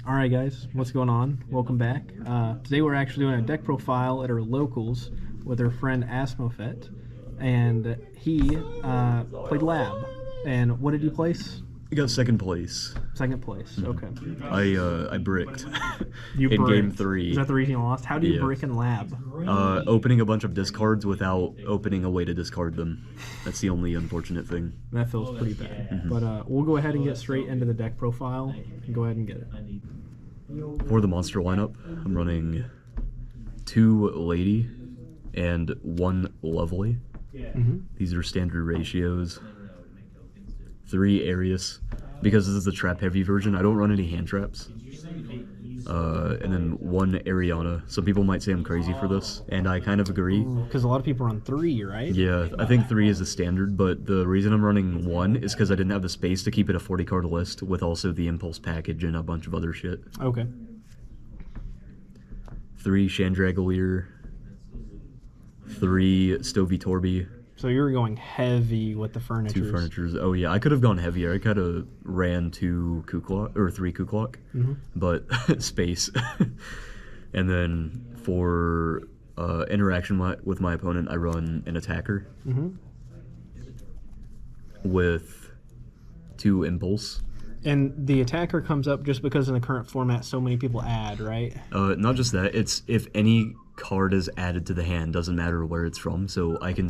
Alright guys, what's going on? Welcome back. Today we're actually doing a deck profile at our locals with our friend Asmophet, and he played Lab. And what did you place? I got second place. Second place, okay. I bricked You in bricked. game 3. Is that the reason you lost? How do you brick in Lab? Opening a bunch of discards without opening a way to discard them. That's the only unfortunate thing. That feels pretty bad. But we'll go ahead and get straight into the deck profile and go ahead and get it. For the monster lineup, I'm running 2 Lady and 1 Lovely. These are standard ratios. 3 Arius. Because this is the trap heavy version, I don't run any hand traps. And then 1 Ariana. Some people might say I'm crazy for this, and I kind of agree. Because a lot of people run 3, right? Yeah, I think 3 is the standard, but the reason I'm running 1 is because I didn't have the space to keep it a 40-card list with also the Impulse package and a bunch of other shit. Okay. 3 Chandragolier. 3 Stovey Torby. So you were going heavy with the furniture. 2 furnitures. Oh yeah, I could have gone heavier. I could have ran 2 Kuklok, or 3 Kuklok, but space. And then for interaction with my opponent, I run an attacker with 2 Impulse. And the attacker comes up just because in the current format so many people add, right? Not just that, it's if any card is added to the hand, doesn't matter where it's from. So I can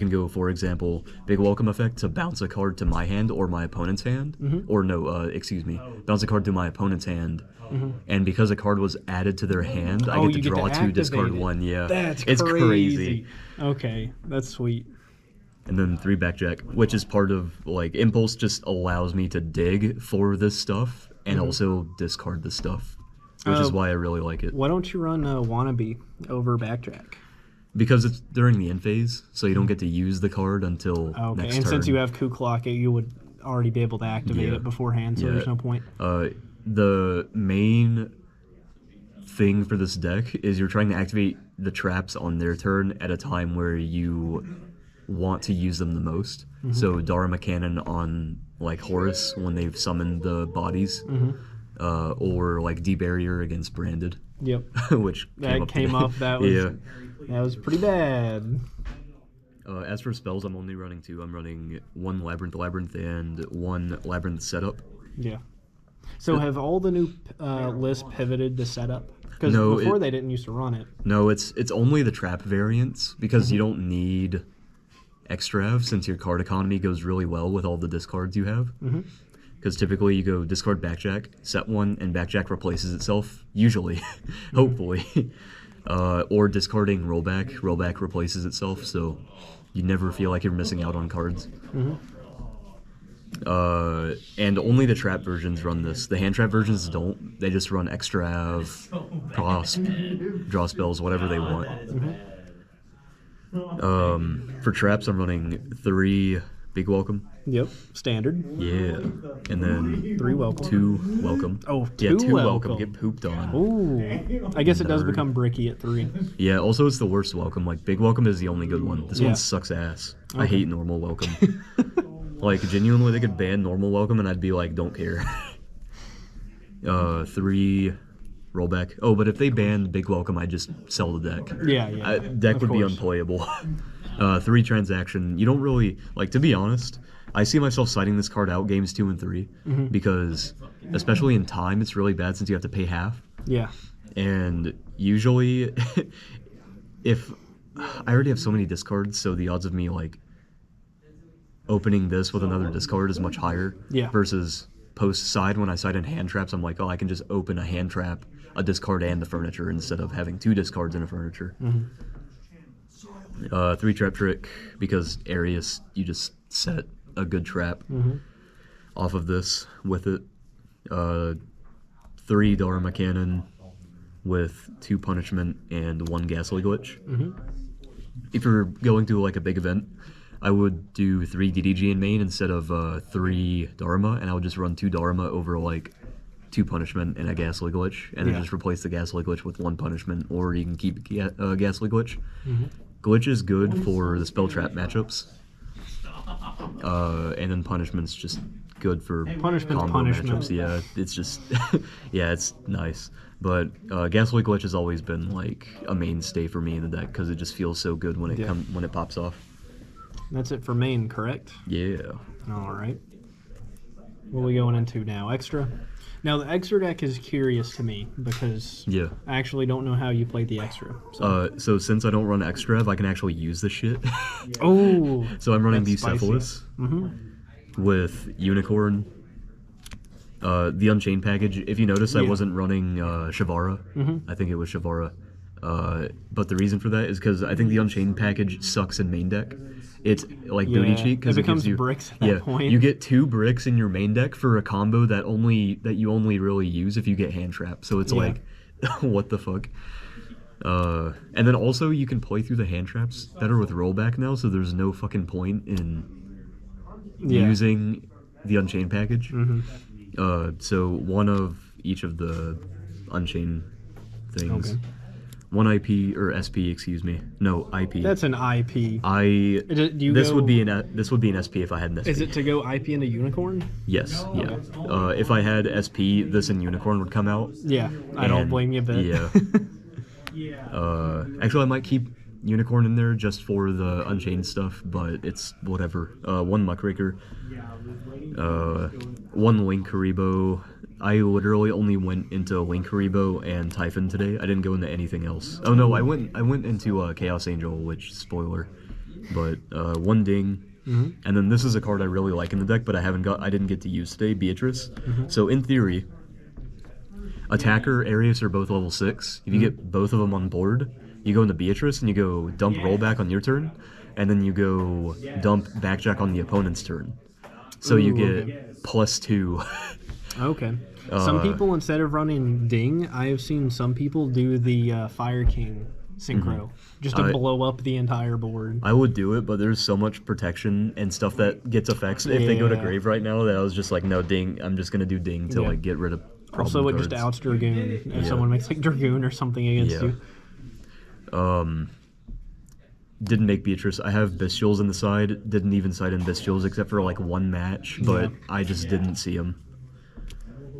go, for example, big welcome effect to bounce a card to my hand or my opponent's hand, or no, excuse me, bounce a card to my opponent's hand. And because a card was added to their hand, I get to draw 2, discard 1. Yeah, it's crazy. Okay, that's sweet. And then 3 Backjack, which is part of, like, Impulse just allows me to dig for this stuff and also discard this stuff, which is why I really like it. Why don't you run Wannabe over Backjack? Because it's during the end phase, so you don't get to use the card until next turn. And since you have Kuklok, you would already be able to activate it beforehand, so there's no point. The main thing for this deck is you're trying to activate the traps on their turn at a time where you want to use them the most. So Dharma Cannon on like Horus when they've summoned the bodies, or like D-Barrier against Branded. Yep. Which came up. That was pretty bad. As for spells, I'm only running 2. I'm running 1 Labrynth, and 1 Labrynth setup. Yeah. So have all the new lists pivoted to setup? Because No, before they didn't used to run it. No, it's only the trap variants, because you don't need Extrav, since your card economy goes really well with all the discards you have. Because typically you go discard Backjack, set 1, and Backjack replaces itself, usually, hopefully. Or discarding Rollback replaces itself, so you never feel like you're missing out on cards. And only the trap versions run this. The hand trap versions don't. They just run Extrav, Prosp, draw spells, whatever they want. For traps, I'm running 3 Big Welcome. Yep, standard. Yeah, and then 3 welcome. 2 welcome. Oh, 2 yeah, 2 welcome. Get pooped on. Ooh, I guess it does become bricky at 3. Yeah, also it's the worst welcome. Like big welcome is the only good one. This one sucks ass. I hate normal welcome. Like genuinely, they could ban normal welcome, and I'd be like, don't care. 3 rollback. Oh, but if they banned big welcome, I'd just sell the deck. Yeah. Deck would be unplayable. 3 transaction. You don't really like, to be honest. I see myself citing this card out games 2 and 3 because, especially in time, it's really bad since you have to pay half. Yeah. And usually, if I already have so many discards, so the odds of me like opening this with another discard is much higher. Yeah. Versus post side, when I side in hand traps, I'm like, oh, I can just open a hand trap, a discard, and the furniture instead of having 2 discards and a furniture. 3 trap trick, because Arius, you just set a good trap off of this with it. 3 Dharma Cannon with 2 punishment and 1 ghastly glitch. If you're going to like a big event, I would do 3 DDG in main instead of 3 Dharma, and I would just run 2 Dharma over like 2 punishment and a ghastly glitch, and then just replace the ghastly glitch with 1 punishment, or you can keep ghastly glitch. Glitch is good for the spell trap matchups. And then punishment's just good for Punishment's combo punishment. matchups. Yeah, it's just yeah, it's nice. But Gasoline Glitch has always been like a mainstay for me in the deck because it just feels so good when it when it pops off. That's it for main, correct? Yeah. All right. What are we going into now? Extra? Now, the extra deck is curious to me because I actually don't know how you play the extra. So since I don't run extra, I can actually use this shit. Oh! So I'm running Bucephalus with Unicorn. The Unchained package. If you notice, I wasn't running Shavara. I think it was Shavara. But the reason for that is because I think the Unchained package sucks in main deck. It's like booty cheat because it gives you bricks at that point. You get 2 bricks in your main deck for a combo that you only really use if you get hand trap. So it's like, what the fuck? And then also you can play through the hand traps better with rollback now, so there's no fucking point in using the Unchained package. So one of each of the Unchained things. Okay. One IP or SP, excuse me. No, IP. That's an IP. This would be an SP if I had an SP. Is it to go IP into Unicorn? Yes, yeah. If I had SP, this and Unicorn would come out. Yeah, I don't blame you a bit. Yeah. Actually, I might keep Unicorn in there just for the Unchained stuff, but it's whatever. 1 Muckraker, 1 Link Karibo. I literally only went into Link Karibo and Typhon today. I didn't go into anything else. Oh no, I went into Chaos Angel, which spoiler, but 1 Ding. And then this is a card I really like in the deck, but I didn't get to use today, Beatrice. So in theory, Attacker, Arius are both level 6. If you get both of them on board, you go into Beatrice and you go dump rollback on your turn, and then you go dump backjack on the opponent's turn. So you get +2. Okay. Some people, instead of running Ding, I have seen some people do the Fire King synchro just to blow up the entire board. I would do it, but there's so much protection and stuff that gets effects if they go to grave right now that I was just like, no, Ding. I'm just gonna do Ding to like get rid of problem Also, it cards. just outs Dragoon if someone makes like Dragoon or something against you. Didn't make Beatrice. I have Bestials in the side. Didn't even side in Bestials except for like 1 match, but I just didn't see him.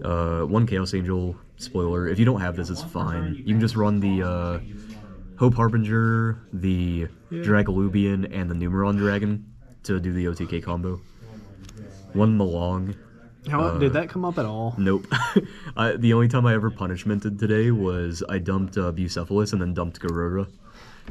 1 Chaos Angel, spoiler. If you don't have this, it's fine. You can just run the Hope Harbinger, the Dragalubian, and the Numeron Dragon to do the OTK combo. 1 Malong. How did that come up at all? Nope. The only time I ever punishmented today was I dumped Bucephalus and then dumped Garura.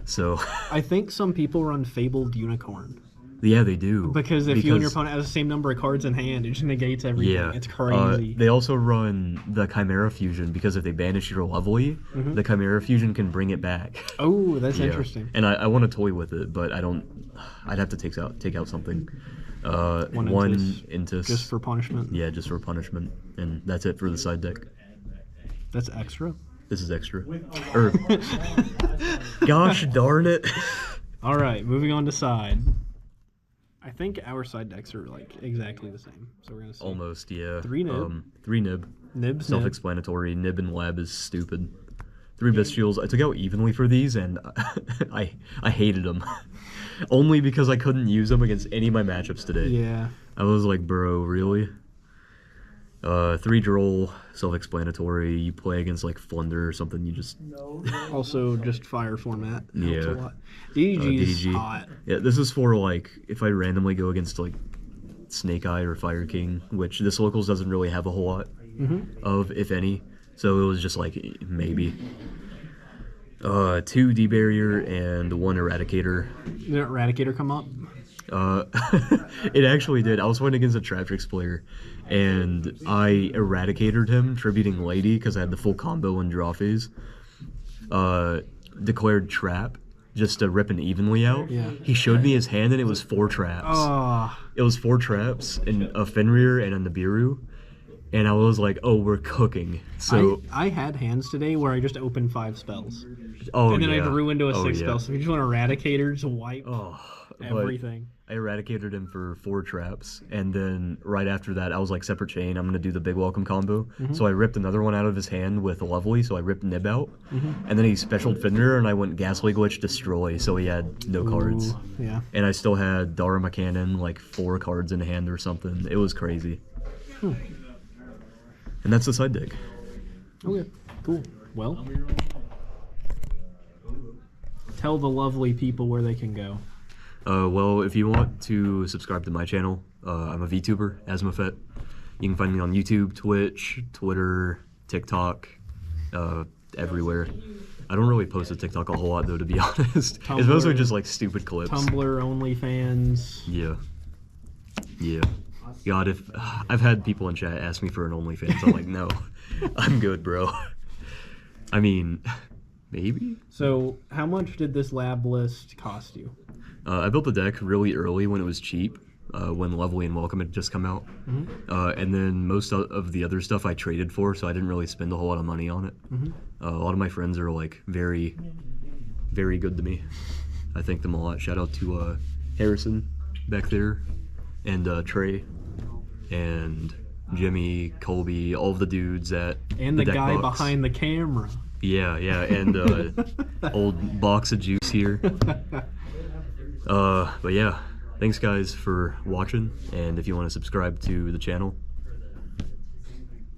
So I think some people run Fabled Unicorn. Yeah, they do. Because if you and your opponent have the same number of cards in hand, it just negates everything. Yeah. It's crazy. They also run the Chimera Fusion because if they banish your Lovely, the Chimera Fusion can bring it back. Oh, that's interesting. And I want to toy with it, but I don't. I'd have to take out something. One Intis. Just for punishment? Yeah, just for punishment. And that's it for the side deck. That's extra? This is extra. Gosh darn it. All right, moving on to side. I think our side decks are like exactly the same. So we're gonna see. Almost, yeah. 3 Nib. 3 Nib. Nib's self-explanatory. Nib and Lab is stupid. 3 Bestials. I took out evenly for these, and I hated them. Only because I couldn't use them against any of my matchups today. Yeah. I was like, bro, really? 3 Droll, self-explanatory. You play against like Flunder or something, you just... Also, just fire format. Yeah. Helps a lot. DDG is hot. Yeah, this is for like, if I randomly go against like Snake Eye or Fire King, which this locals doesn't really have a whole lot of, if any. So it was just like, maybe. 2 D-Barrier and 1 Eradicator. Did Eradicator come up? It actually did. I was playing against a Traptrix player, and I Eradicated him, tributing Lady, because I had the full combo in draw phase. Declared Trap, just to rip an evenly out. Yeah. He showed me his hand, and it was 4 traps. Oh. It was 4 traps, and a Fenrir and a Nibiru. And I was like, oh, we're cooking. So I had hands today where I just opened 5 spells. oh And then yeah. I grew into a Oh, 6 yeah. spell. So if you just want Eradicator, just wipe But everything. I eradicated him for 4 traps, and then right after that, I was like, separate chain, I'm gonna do the big welcome combo. So I ripped another one out of his hand with Lovely, so I ripped Nib out, and then he specialed Fender, and I went Ghastly Glitch Destroy, so he had no cards. Ooh, yeah. And I still had Dharma Cannon, like 4 cards in hand or something. It was crazy. And that's the side deck. Okay, cool. Well, tell the lovely people where they can go. Well, if you want to subscribe to my channel, I'm a VTuber, Asmophet. You can find me on YouTube, Twitch, Twitter, TikTok, everywhere. I don't really post to TikTok a whole lot, though, to be honest. Tumblr, It's mostly just like stupid clips. Tumblr, OnlyFans. Yeah. Yeah. God, if I've had people in chat ask me for an OnlyFans, I'm like, no, I'm good, bro. I mean, maybe. So, how much did this lab list cost you? I built the deck really early when it was cheap, when Lovely and Welcome had just come out. And then most of the other stuff I traded for, so I didn't really spend a whole lot of money on it. A lot of my friends are like very, very good to me. I thank them a lot. Shout out to Harrison back there, and Trey, and Jimmy, Colby, all of the dudes at And the deck guy box. behind the camera. Yeah, and old box of juice here. But yeah, thanks guys for watching, and if you want to subscribe to the channel,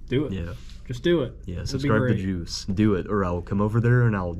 Do it. yeah, Just do it. yeah, It'd be subscribe to great. Juice. Do it, or I'll come over there and I'll